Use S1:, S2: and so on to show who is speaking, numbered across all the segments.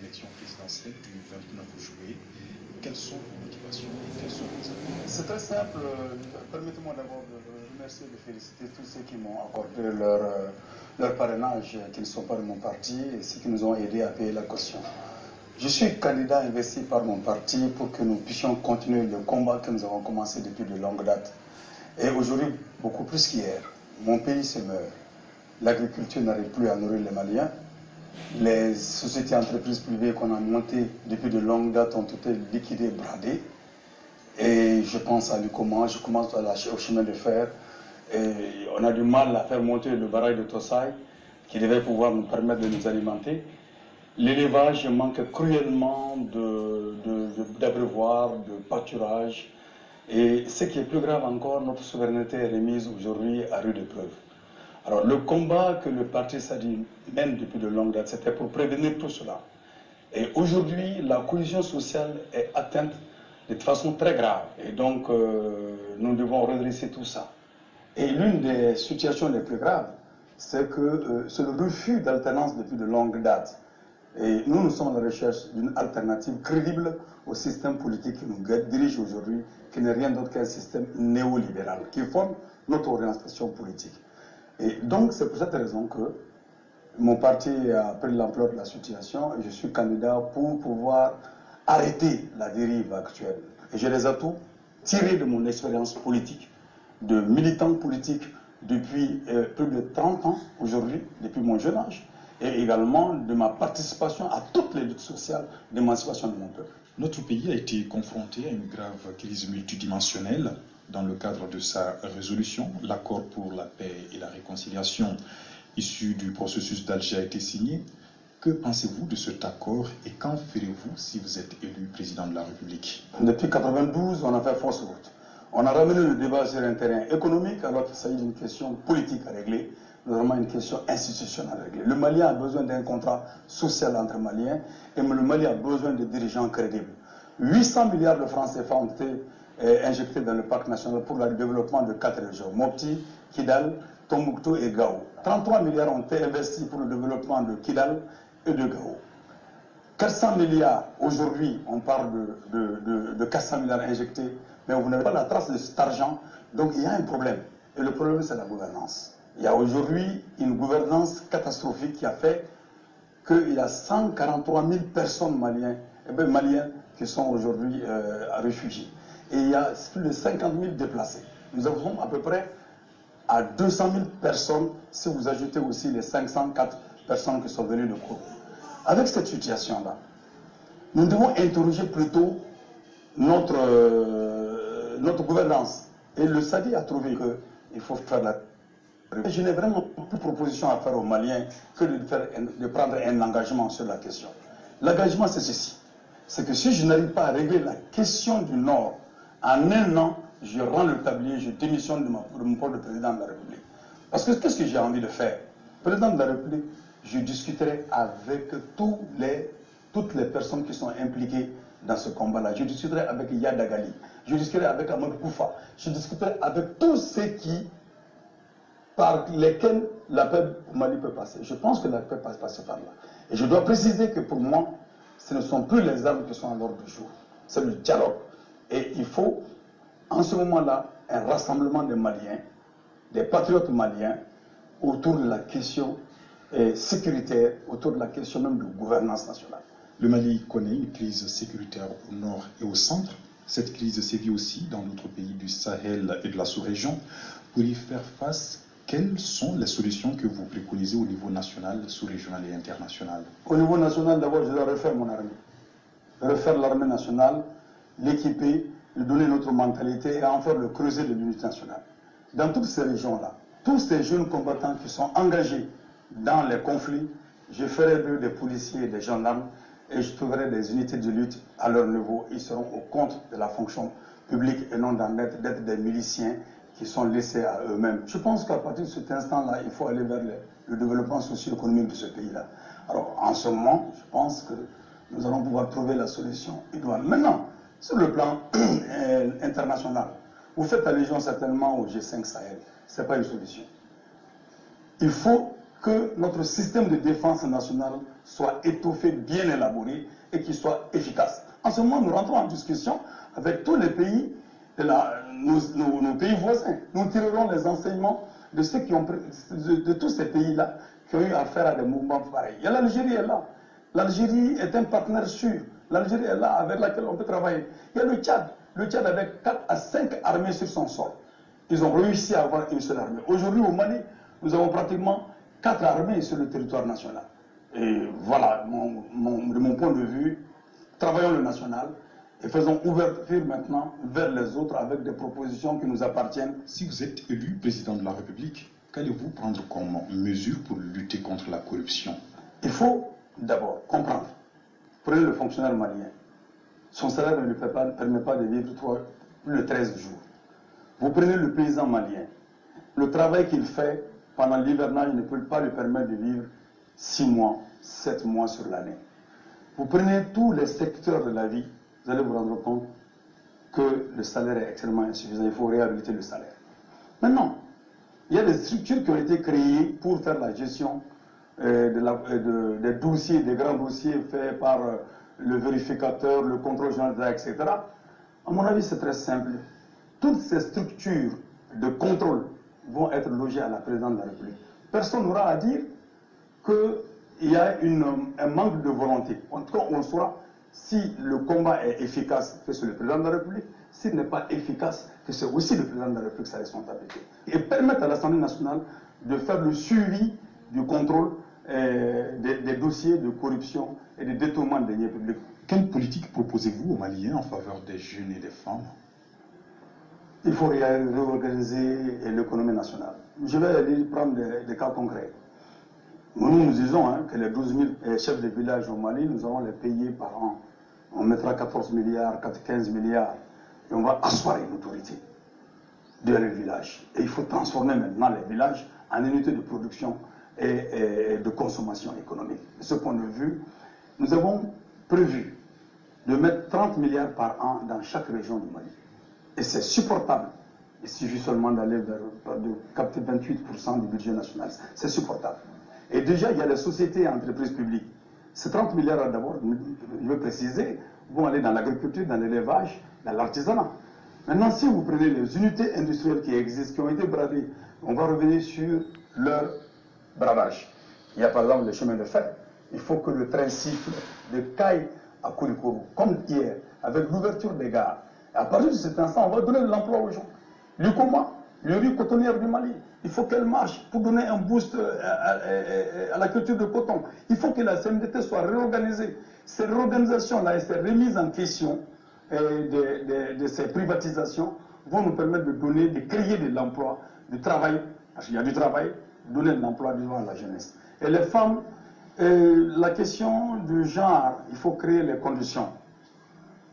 S1: l'élection présidentielle du 29 juillet. Quelles sont vos motivations et quelles sont vos attentes?
S2: C'est très simple. Permettez-moi d'abord de remercier et de féliciter tous ceux qui m'ont accordé leur parrainage, qui ne sont pas de mon parti, et ceux qui nous ont aidés à payer la caution. Je suis candidat investi par mon parti pour que nous puissions continuer le combat que nous avons commencé depuis de longues dates. Et aujourd'hui, beaucoup plus qu'hier, mon pays se meurt. L'agriculture n'arrive plus à nourrir les Maliens. Les sociétés entreprises privées qu'on a montées depuis de longues dates ont été liquidées, bradées. Et je pense à l'UCOMA, je commence à lâcher au chemin de fer. Et on a du mal à faire monter le barrage de Tossai, qui devait pouvoir nous permettre de nous alimenter. L'élevage manque cruellement d'abreuvoirs, de pâturage. Et ce qui est plus grave encore, notre souveraineté est remise aujourd'hui à rude épreuve. Alors le combat que le parti SADI mène depuis de longues dates, c'était pour prévenir tout cela. Et aujourd'hui, la cohésion sociale est atteinte de façon très grave. Et donc, nous devons redresser tout ça. Et l'une des situations les plus graves, c'est que c'est le refus d'alternance depuis de longues dates. Et nous sommes à la recherche d'une alternative crédible au système politique qui nous dirige aujourd'hui, qui n'est rien d'autre qu'un système néolibéral, qui forme notre orientation politique. Et donc, c'est pour cette raison que mon parti a pris l'ampleur de la situation et je suis candidat pour pouvoir arrêter la dérive actuelle. Et j'ai les atouts tirés de mon expérience politique, de militant politique depuis plus de 30 ans aujourd'hui, depuis mon jeune âge, et également de ma participation à toutes les luttes sociales d'émancipation de mon peuple.
S1: Notre pays a été confronté à une grave crise multidimensionnelle. Dans le cadre de sa résolution, l'accord pour la paix et la réconciliation issu du processus d'Alger a été signé. Que pensez-vous de cet accord et qu'en ferez-vous si vous êtes élu président de la République?
S2: Depuis 1992, on a fait fausse route. On a ramené le débat sur un terrain économique alors qu'il s'agit d'une question politique à régler, notamment une question institutionnelle à régler. Le Mali a besoin d'un contrat social entre Maliens et le Mali a besoin de dirigeants crédibles. 800 milliards de francs CFA ont été injectés dans le parc national pour le développement de 4 régions, Mopti, Kidal, Tombouctou et Gao. 33 milliards ont été investis pour le développement de Kidal et de Gao. 400 milliards, aujourd'hui, on parle de 400 milliards injectés, mais vous n'avez pas la trace de cet argent, donc il y a un problème. Et le problème, c'est la gouvernance. Il y a aujourd'hui une gouvernance catastrophique qui a fait qu'il y a 143 000 personnes maliennes qui sont aujourd'hui réfugiés. Et il y a plus de 50 000 déplacés. Nous avons à peu près à 200 000 personnes, si vous ajoutez aussi les 504 personnes qui sont venues de Congo. Avec cette situation-là, nous devons interroger plutôt notre gouvernance. Et le SADI a trouvé qu'il faut faire la... Je n'ai vraiment plus de proposition à faire aux Maliens que de prendre un engagement sur la question. L'engagement, c'est ceci. C'est que si je n'arrive pas à régler la question du Nord, en un an, je rends le tablier, je démissionne de mon poste de président de la République. Parce que qu'est-ce que j'ai envie de faire? Président de la République, je discuterai avec toutes les personnes qui sont impliquées dans ce combat-là. Je discuterai avec Yada Gali, je discuterai avec Amadou Koufa, je discuterai avec tous ceux par lesquels la paix au Mali peut passer. Je pense que la paix passe par là. Et je dois préciser que pour moi, ce ne sont plus les armes qui sont à l'ordre du jour. C'est le dialogue. Et il faut, en ce moment-là, un rassemblement des Maliens, des patriotes maliens, autour de la question sécuritaire, autour de la question même de gouvernance nationale.
S1: Le Mali connaît une crise sécuritaire au nord et au centre. Cette crise sévit aussi dans d'autres pays du Sahel et de la sous-région. Pour y faire face, quelles sont les solutions que vous préconisez au niveau national, sous-régional et international?
S2: Au niveau national, d'abord, je dois refaire mon armée. Refaire l'armée nationale, l'équiper, lui donner notre mentalité et en faire le creuset de l'unité nationale. Dans toutes ces régions-là, tous ces jeunes combattants qui sont engagés dans les conflits, je ferai d'eux des policiers et des gendarmes et je trouverai des unités de lutte à leur niveau. Ils seront au compte de la fonction publique et non d'être des miliciens qui sont laissés à eux-mêmes. Je pense qu'à partir de cet instant-là, il faut aller vers le développement socio-économique de ce pays-là. Alors, en ce moment, je pense que nous allons pouvoir trouver la solution idoine. Maintenant, sur le plan international, vous faites allusion certainement au G5 Sahel. Ce n'est pas une solution. Il faut que notre système de défense nationale soit étoffé, bien élaboré et qu'il soit efficace. En ce moment, nous rentrons en discussion avec tous les pays, nos pays voisins. Nous tirerons les enseignements de, ceux qui ont, de tous ces pays-là qui ont eu affaire à des mouvements pareils. Et l'Algérie est là. L'Algérie est un partenaire sûr. L'Algérie est là avec laquelle on peut travailler. Il y a le Tchad avec 4 à 5 armées sur son sol. Ils ont réussi à avoir une seule armée. Aujourd'hui, au Mali, nous avons pratiquement 4 armées sur le territoire national. Et voilà, de mon point de vue, travaillons le national et faisons ouverture maintenant vers les autres avec des propositions qui nous appartiennent.
S1: Si vous êtes élu président de la République, qu'allez-vous prendre comme mesure pour lutter contre la corruption?
S2: Il faut d'abord comprendre. Prenez le fonctionnaire malien. Son salaire ne lui permet pas de vivre plus de 13 jours. Vous prenez le paysan malien. Le travail qu'il fait pendant l'hivernage ne peut pas lui permettre de vivre 6 mois, 7 mois sur l'année. Vous prenez tous les secteurs de la vie, vous allez vous rendre compte que le salaire est extrêmement insuffisant. Il faut réhabiliter le salaire. Maintenant, il y a des structures qui ont été créées pour faire la gestion des dossiers, des grands dossiers faits par le vérificateur, le contrôle général, etc. À mon avis, c'est très simple. Toutes ces structures de contrôle vont être logées à la présidente de la République. Personne n'aura à dire qu'il y a un manque de volonté. En tout cas, on saura si le combat est efficace, que c'est le président de la République. S'il n'est pas efficace, que c'est aussi le président de la République sa responsabilité. Et permettre à l'Assemblée nationale de faire le suivi du contrôle des dossiers de corruption et de détournement de deniers publics.
S1: Quelle politique proposez-vous aux Maliens en faveur des jeunes et des femmes?
S2: Il faut réorganiser l'économie nationale. Je vais prendre des cas concrets. Nous disons que les 12 000 chefs de village au Mali, nous allons les payer par an. On mettra 14 milliards, 15 milliards, et on va asseoir une autorité de les villages. Et il faut transformer maintenant les villages en unités de production et de consommation économique. De ce point de vue, nous avons prévu de mettre 30 milliards par an dans chaque région du Mali. Et c'est supportable. Il suffit seulement d'aller de capter 28% du budget national. C'est supportable. Et déjà, il y a les sociétés et entreprises publiques. Ces 30 milliards, d'abord, je veux préciser, vont aller dans l'agriculture, dans l'élevage, dans l'artisanat. Maintenant, si vous prenez les unités industrielles qui existent, qui ont été bradées, on va revenir sur leur bravage. Il y a par exemple le chemin de fer. Il faut que le train siffle de Caille à Koulikoro, comme hier, avec l'ouverture des gares. Et à partir de cet instant, on va donner de l'emploi aux gens. L'UCOMA, le riz cotonnière du Mali, il faut qu'elle marche pour donner un boost à la culture de coton. Il faut que la CMDT soit réorganisée. Ces réorganisations-là et ces remises en question de ces privatisations vont nous permettre de créer de l'emploi, du travail, parce qu'il y a du travail, donner de l'emploi devant la jeunesse. Et les femmes, la question du genre, il faut créer les conditions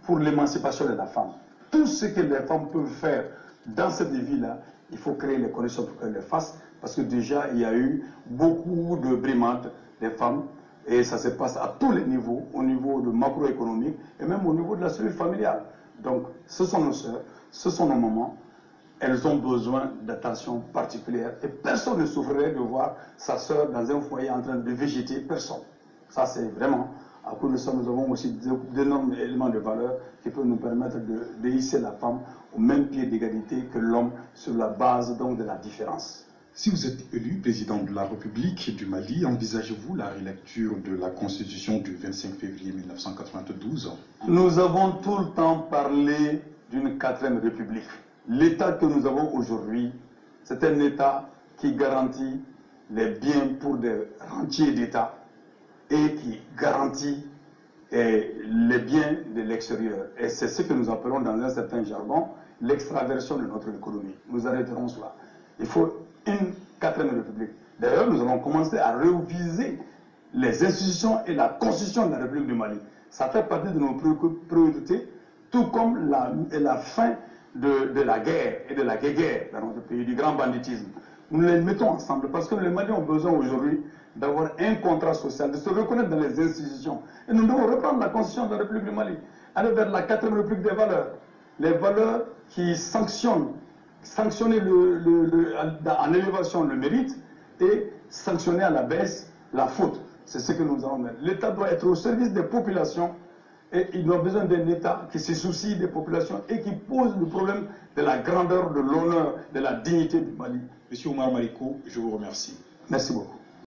S2: pour l'émancipation de la femme. Tout ce que les femmes peuvent faire dans cette vie-là, il faut créer les conditions pour qu'elles le fassent, parce que déjà, il y a eu beaucoup de brimades des femmes, et ça se passe à tous les niveaux, au niveau de macroéconomique, et même au niveau de la cellule familiale. Donc, ce sont nos sœurs, ce sont nos mamans, elles ont besoin d'attention particulière, et personne ne souffrirait de voir sa sœur dans un foyer en train de végéter, personne. Ça, c'est vraiment... À cause de ça, nous avons aussi d'énormes éléments de valeur qui peuvent nous permettre de hisser la femme au même pied d'égalité que l'homme sur la base donc de la différence.
S1: Si vous êtes élu président de la République du Mali, envisagez-vous la relecture de la Constitution du 25 février 1992?
S2: Nous avons tout le temps parlé d'une 4e République. L'État que nous avons aujourd'hui, c'est un État qui garantit les biens pour des rentiers d'État et qui garantit les biens de l'extérieur. Et c'est ce que nous appelons dans un certain jargon l'extraversion de notre économie. Nous arrêterons cela. Il faut une 4e République. D'ailleurs, nous allons commencer à réviser les institutions et la constitution de la République du Mali. Ça fait partie de nos priorités, tout comme la fin de la guerre et de la guerre dans notre pays, du grand banditisme. Nous les mettons ensemble parce que les Maliens ont besoin aujourd'hui d'avoir un contrat social, de se reconnaître dans les institutions. Et nous devons reprendre la constitution de la République du Mali, aller vers la 4e République des valeurs. Les valeurs qui sanctionner en élévation le mérite et sanctionner à la baisse la faute. C'est ce que nous allons mettre. L'État doit être au service des populations et il a besoin d'un État qui se soucie des populations et qui pose le problème de la grandeur, de l'honneur, de la dignité du Mali.
S1: Monsieur Oumar Mariko, je vous remercie.
S2: Merci beaucoup.